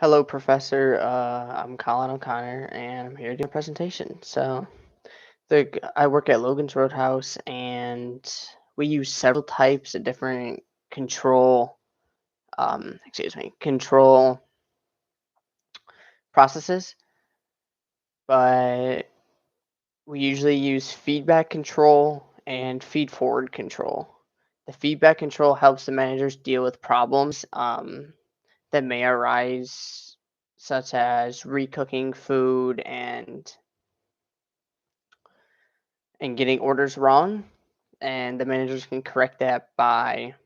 Hello, Professor. I'm Colin O'Connor, and I'm here to do a presentation. I work at Logan's Roadhouse, and we use several types of different control processes, but we usually use feedback control and feed forward control. The feedback control helps the managers deal with problems that may arise, such as recooking food and getting orders wrong, and the managers can correct that by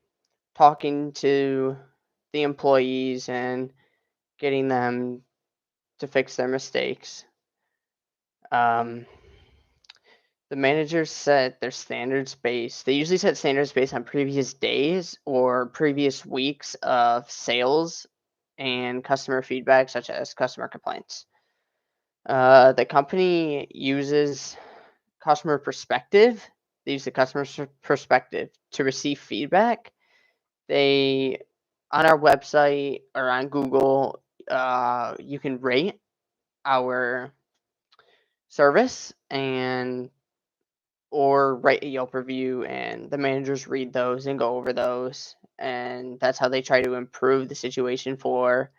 talking to the employees and getting them to fix their mistakes. Um, the managers set their standards based. They usually set standards based on previous days or previous weeks of sales and customer feedback, such as customer complaints. The company uses customer perspective. They use the customer's perspective to receive feedback. They On our website or on Google, you can rate our service and or write a Yelp review, and the managers read those and go over those, and that's how they try to improve the situation for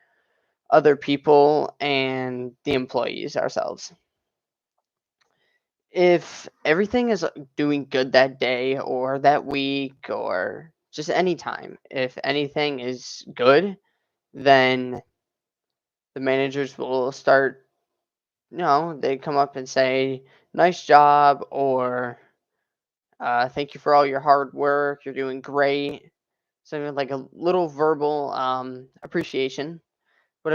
other people and the employees ourselves. If everything is doing good that day or that week or just any time, if anything is good, then the managers will start, they come up and say, nice job, or thank you for all your hard work. You're doing great. Something like a little verbal appreciation. But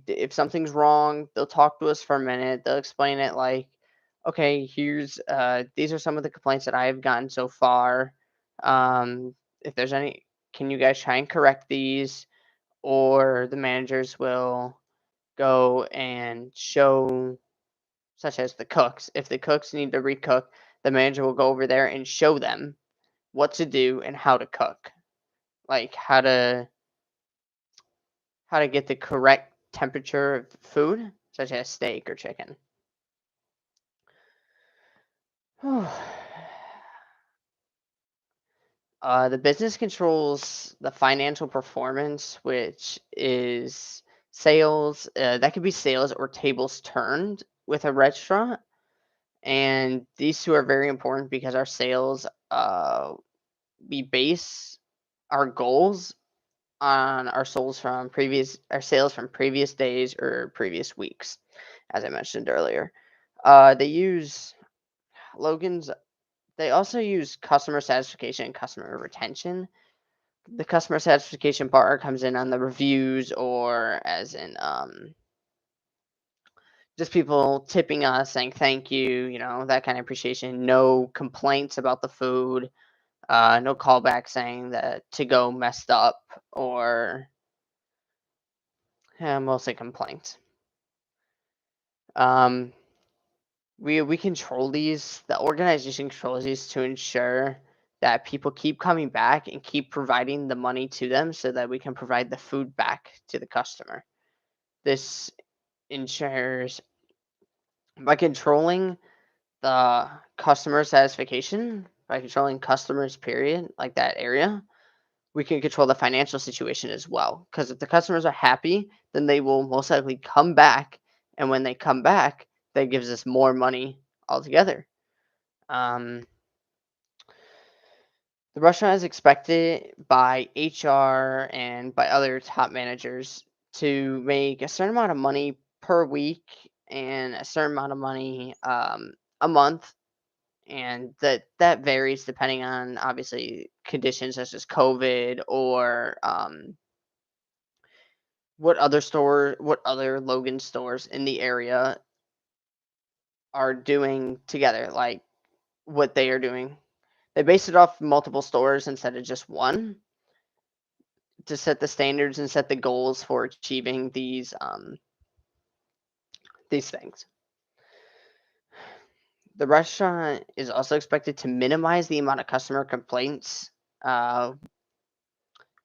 if something's wrong, they'll talk to us for a minute. They'll explain it like, okay, these are some of the complaints that I have gotten so far. If there's any, can you guys try and correct these? Or the managers will go and show, such as the cooks. If the cooks need to recook, the manager will go over there and show them what to do and how to cook, like how to get the correct temperature of food, such as steak or chicken. The business controls the financial performance, which is sales. That could be sales or tables turned with a restaurant, and these two are very important because our sales. We base our goals on our sales from previous days or previous weeks, as I mentioned earlier. They use Logan's. They also use customer satisfaction and customer retention. The customer satisfaction part comes in on the reviews, or as in just people tipping us, saying thank you, that kind of appreciation. No complaints about the food. No callback saying that to go messed up, or mostly complaints. Um, we control these. The organization controls these to ensure that people keep coming back and keep providing the money to them, so that we can provide the food back to the customer. This ensures, by controlling the customer satisfaction, by controlling customers, period, like that area, we can control the financial situation as well. Because if the customers are happy, then they will most likely come back, and when they come back, that gives us more money altogether. Um, the restaurant is expected by HR and by other top managers to make a certain amount of money per week and a certain amount of money a month, and that varies depending on, obviously, conditions such as COVID, or what other Logan stores in the area are doing together, like what they are doing. They base it off multiple stores instead of just one, to set the standards and set the goals for achieving these things. The restaurant is also expected to minimize the amount of customer complaints,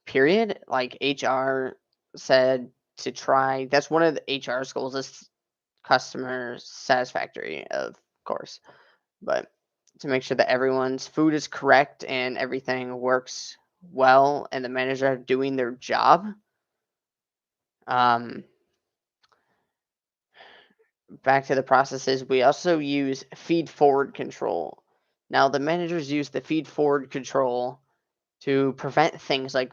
period. Like HR said, to try. That's one of the HR's goals is customer satisfactory, of course, but to make sure that everyone's food is correct and everything works well and the manager are doing their job. Um, Back to the processes, we also use feed forward control. Now, the managers use the feed forward control to prevent things like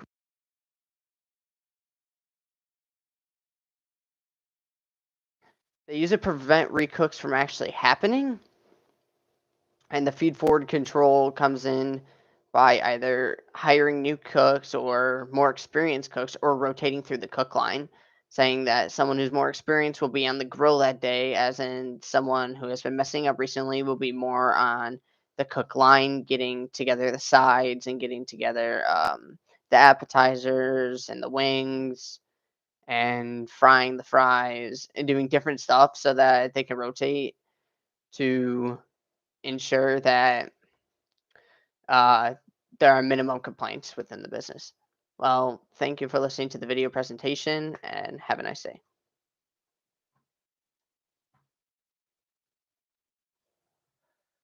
they use it to prevent recooks from actually happening. And the feed forward control comes in by either hiring new cooks or more experienced cooks or rotating through the cook line, saying that someone who's more experienced will be on the grill that day, as in someone who has been messing up recently will be more on the cook line, getting together the sides and getting together the appetizers and the wings and frying the fries and doing different stuff so that they can rotate to ensure that uh, there are minimum complaints within the business. Well, thank you for listening to the video presentation and have a nice day.